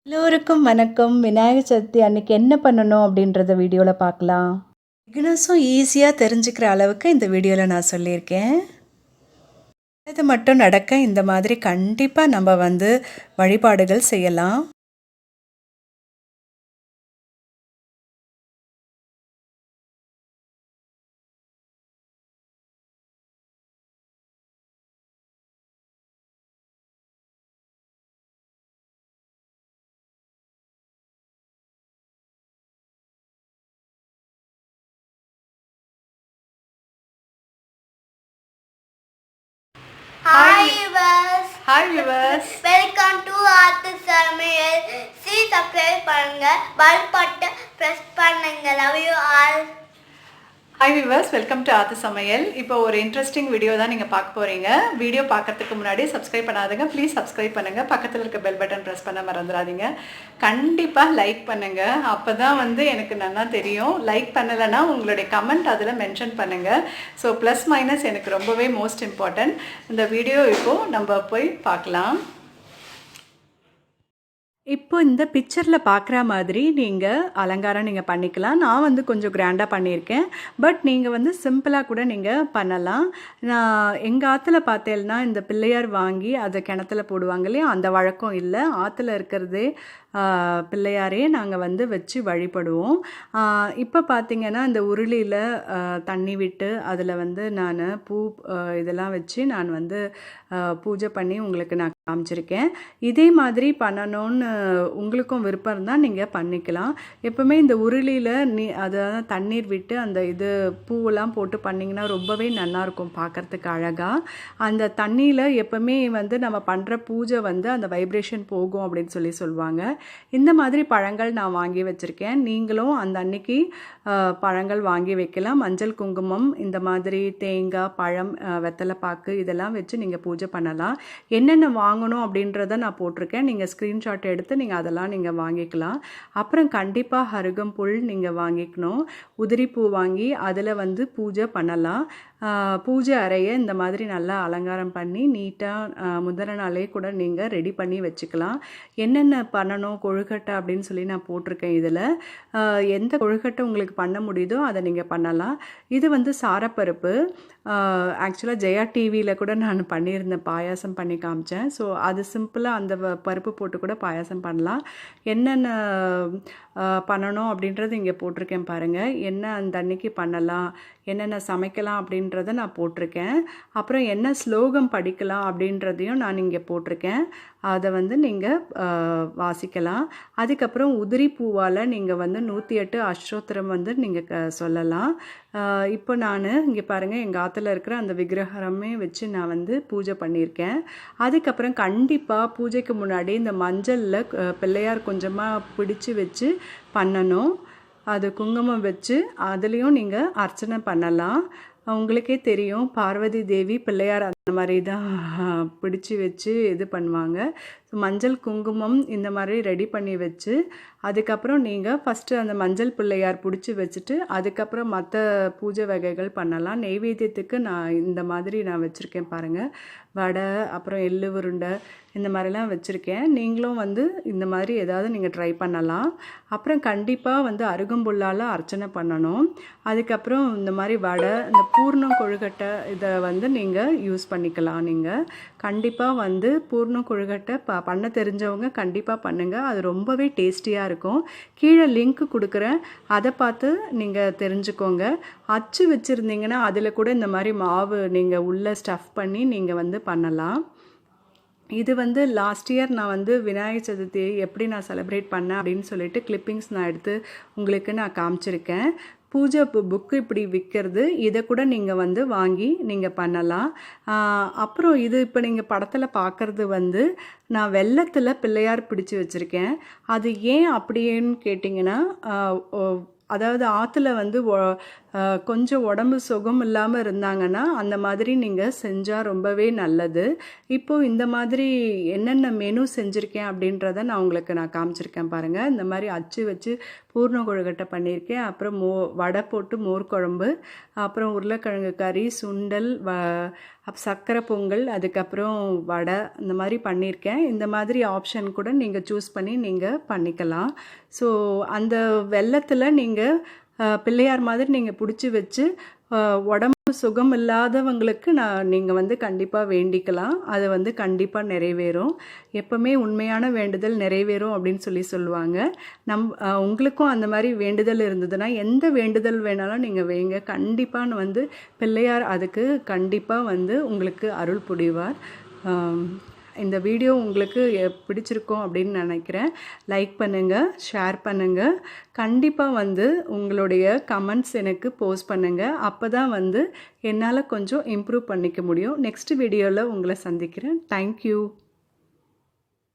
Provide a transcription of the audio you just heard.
எல்லோருக்கும் வணக்கம். விநாயகர் சதுர்த்தி அன்னைக்கு என்ன பண்ணணும் அப்படின்றத வீடியோவில் பார்க்கலாம். பிகினர்ஸும் ஈஸியாக தெரிஞ்சுக்கிற அளவுக்கு இந்த வீடியோவில் நான் சொல்லியிருக்கேன். இது மட்டும் நடக்க இந்த மாதிரி கண்டிப்பாக நம்ம வழிபாடுகள் செய்யலாம். Hi viewers. Hi viewers. Welcome to Sesame. See subscribe பண்ணுங்க bell button press பண்ணுங்க. Love you all. Hi viewers, welcome to ஆத்து சமையல். இப்போ ஒரு இன்ட்ரெஸ்டிங் வீடியோ தான் நீங்கள் பார்க்க போகிறீங்க. வீடியோ பார்க்கறதுக்கு முன்னாடி சப்ஸ்கிரைப் பண்ணாதீங்க, ப்ளீஸ் சப்ஸ்கிரைப் பண்ணுங்கள். பக்கத்தில் இருக்க பெல் பட்டன் ப்ரெஸ் பண்ண மறந்துடாதீங்க. கண்டிப்பாக லைக் பண்ணுங்கள், அப்போ தான் எனக்கு நல்லா தெரியும். லைக் பண்ணலைன்னா உங்களுடைய கமெண்ட் அதில் மென்ஷன் பண்ணுங்கள். ஸோ ப்ளஸ் மைனஸ் எனக்கு ரொம்பவே மோஸ்ட் இம்பார்ட்டன்ட். இந்த வீடியோ இப்போது நம்ம போய் பார்க்கலாம். இப்போ இந்த பிக்சரில் பார்க்குற மாதிரி நீங்கள் அலங்காரம் நீங்கள் பண்ணிக்கலாம். நான் கொஞ்சம் கிராண்டாக பண்ணியிருக்கேன். பட் நீங்கள் சிம்பிளாக கூட நீங்கள் பண்ணலாம். நான் எங்கள் ஆற்றுல பார்த்தேன்னா இந்த பிள்ளையார் வாங்கி அதை கிணத்துல போடுவாங்க இல்லையா, அந்த வழக்கம் இல்லை. ஆற்றுல இருக்கிறதே பிள்ளையாரே நாங்கள் வச்சு வழிபடுவோம். இப்போ பார்த்திங்கன்னா இந்த உருளியில் தண்ணி விட்டு அதில் நான் பூ இதெல்லாம் வச்சு நான் பூஜை பண்ணி உங்களுக்கு நான் காமிச்சிருக்கேன். இதே மாதிரி பண்ணணும்னு உங்களுக்கும் விருப்பம் இருந்தால் நீங்கள் பண்ணிக்கலாம். எப்போவுமே இந்த உருளியில் அதாவது தண்ணீர் விட்டு அந்த பூவெல்லாம் போட்டு பண்ணிங்கன்னா ரொம்பவே நல்லாயிருக்கும் பார்க்குறதுக்கு அழகாக. அந்த தண்ணியில் எப்போவுமே நம்ம பண்ணுற பூஜை அந்த வைப்ரேஷன் போகும் அப்படின்னு சொல்லுவாங்க. இந்த மாதிரி பழங்கள் நான் வாங்கி வச்சுருக்கேன். நீங்களும் அந்த அன்னைக்கு பழங்கள் வாங்கி வைக்கலாம். மஞ்சள் குங்குமம், இந்த மாதிரி தேங்காய், பழம், வெத்தலைப்பாக்கு இதெல்லாம் வச்சு நீங்கள் பூஜை பண்ணலாம். என்னென்ன வாங்கணும் அப்படின்றத நான் போட்டிருக்கேன். நீங்கள் ஸ்க்ரீன்ஷாட் எடுத்து நீங்கள் அதெல்லாம் நீங்கள் வாங்கிக்கலாம். அப்புறம் கண்டிப்பாக அருகம்புல் நீங்கள் வாங்கிக்கணும். உதிரிப்பூ வாங்கி அதில் பூஜை பண்ணலாம். பூஜை அறையை இந்த மாதிரி நல்லா அலங்காரம் பண்ணி நீட்டாக முதல் நாளே கூட நீங்கள் ரெடி பண்ணி வச்சுக்கலாம். என்னென்ன பண்ணணும் கொழுக்கட்டை அப்படின்னு சொல்லி நான் போட்டிருக்கேன். இதில் எந்த கொழுக்கட்டை உங்களுக்கு பண்ண முடியுதோ அதை நீங்கள் பண்ணலாம். இது சாரப்பருப்பு. ஆக்சுவலாக ஜெயா டிவியில் கூட நான் பண்ணியிருந்தேன், பாயாசம் பண்ணி காமிச்சேன். ஸோ அது சிம்பிளாக அந்த பருப்பு போட்டு கூட பாயாசம் பண்ணலாம். என்னென்ன பண்ணணும் அப்படின்றது இங்கே போட்டிருக்கேன் பாருங்கள். என்ன அந்த அன்னைக்கு பண்ணலாம், என்னென்ன சமைக்கலாம் அப்படின்றத நான் போட்டிருக்கேன். அப்புறம் என்ன ஸ்லோகம் படிக்கலாம் அப்படின்றதையும் நான் இங்கே போட்டிருக்கேன். அதை நீங்கள் வாசிக்கலாம். அதுக்கப்புறம் உதிரி பூவால் நீங்கள் 108 அஷ்டோத்திரம் நீங்கள் சொல்லலாம். இப்போ நான் இங்கே பாருங்கள், எங்கள் ஆற்றுல இருக்கிற அந்த விக்கிரகமே வச்சு நான் பூஜை பண்ணியிருக்கேன். அதுக்கப்புறம் கண்டிப்பாக பூஜைக்கு முன்னாடி இந்த மஞ்சளில் பிள்ளையார் கொஞ்சமாக பிடிச்சி வச்சு பண்ணணும். அது குங்குமம் வச்சு அதுலேயும் நீங்கள் அர்ச்சனை பண்ணலாம். உங்களுக்கே தெரியும், பார்வதி தேவி பிள்ளையார் அந்த மாதிரி தான் பிடிச்சி வச்சு இது பண்ணுவாங்க. மஞ்சள் குங்குமம் இந்த மாதிரி ரெடி பண்ணி வச்சு அதுக்கப்புறம் நீங்கள் ஃபஸ்ட்டு அந்த மஞ்சள் பிள்ளையார் பிடிச்சி வச்சுட்டு அதுக்கப்புறம் மற்ற பூஜை வகைகள் பண்ணலாம். நெய்வேத்தியத்துக்கு நான் இந்த மாதிரி நான் வச்சுருக்கேன் பாருங்கள். வடை, அப்புறம் எள்ளு உருண்டை, இந்த மாதிரிலாம் வச்சுருக்கேன். நீங்களும் இந்த மாதிரி ஏதாவது நீங்கள் ட்ரை பண்ணலாம். அப்புறம் கண்டிப்பாக அருகம்புல்லால் அர்ச்சனை பண்ணணும். அதுக்கப்புறம் இந்த மாதிரி வடை, இந்த பூர்ணம் கொழுக்கட்டை இதை நீங்கள் யூஸ் பண்ணிக்கலாம். நீங்கள் கண்டிப்பாக பூர்ணம் கொழுக்கட்டை பண்ண தெரிஞ்சவங்க கண்டிப்பாக பண்ணுங்கள். அது ரொம்பவே டேஸ்டியாக இருக்கும். கீழே லிங்க் கொடுக்குறேன், அதை பார்த்து நீங்கள் தெரிஞ்சுக்கோங்க. அச்சு வச்சுருந்தீங்கன்னா அதில் கூட இந்த மாதிரி மாவு நீங்கள் உள்ளே ஸ்டஃப் பண்ணி நீங்கள் பண்ணலாம். இது லாஸ்ட் இயர் நான் விநாயகர் சதுர்த்தி எப்படி நான் செலிப்ரேட் பண்ணேன் அப்படின்னு சொல்லிட்டு கிளிப்பிங்ஸ் நான் எடுத்து உங்களுக்கு நான் காமிச்சிருக்கேன். பூஜை புக்கு இப்படி விற்கிறது, இதை கூட நீங்கள் வாங்கி நீங்கள் பண்ணலாம். அப்புறம் இது இப்போ நீங்கள் படத்தில் பார்க்குறது நான் வெல்லத்தில் பிள்ளையார் பிடிச்சி வச்சுருக்கேன். அது ஏன் அப்படின்னு கேட்டிங்கன்னா, அதாவது ஆற்றுல கொஞ்சம் உடம்பு சுகம் இல்லாமல் இருந்தாங்கன்னா அந்த மாதிரி நீங்கள் செஞ்சால் ரொம்பவே நல்லது. இப்போது இந்த மாதிரி என்னென்ன மெனு செஞ்சுருக்கேன் அப்படின்றத நான் உங்களுக்கு காமிச்சிருக்கேன் பாருங்கள். இந்த மாதிரி அச்சு வச்சு பூர்ண கொழுக்கட்டை பண்ணியிருக்கேன். அப்புறம் வடை போட்டு மோர் குழம்பு, அப்புறம் உருளைக்கிழங்கு கறி, சுண்டல், சர்க்கரை பொங்கல், அதுக்கப்புறம் வடை, இந்த மாதிரி பண்ணியிருக்கேன். இந்த மாதிரி ஆப்ஷன் கூட நீங்கள் சூஸ் பண்ணி நீங்கள் பண்ணிக்கலாம். ஸோ அந்த வெல்லத்தில் நீங்கள் பிள்ளையார் மாதிரி நீங்கள் பிடிச்சி வச்சு உடம்பு சுகம் இல்லாதவங்களுக்கு நீங்கள் வந்து கண்டிப்பாக வேண்டிக்கலாம். அது வந்து கண்டிப்பாக நிறைவேறும். எப்பவுமே உண்மையான வேண்டுதல் நிறைவேறும் அப்படின்னு சொல்லுவாங்க. உங்களுக்கும் அந்த மாதிரி வேண்டுதல் இருந்ததுன்னா எந்த வேண்டுதல் வேணாலும் நீங்கள் வைங்க. கண்டிப்பாக வந்து பிள்ளையார் அதுக்கு கண்டிப்பாக வந்து உங்களுக்கு அருள் புரிவார். இந்த வீடியோ உங்களுக்கு பிடிச்சிருக்கும் அப்படின்னு நினைக்கிறேன். லைக் பண்ணுங்கள், ஷேர் பண்ணுங்கள். கண்டிப்பாக வந்து உங்களுடைய கமெண்ட்ஸ் எனக்கு போஸ்ட் பண்ணுங்கள். அப்போ தான் வந்து என்னால் கொஞ்சம் இம்ப்ரூவ் பண்ணிக்க முடியும். நெக்ஸ்ட் வீடியோவில் உங்களை சந்திக்கிறேன். தேங்க்யூ.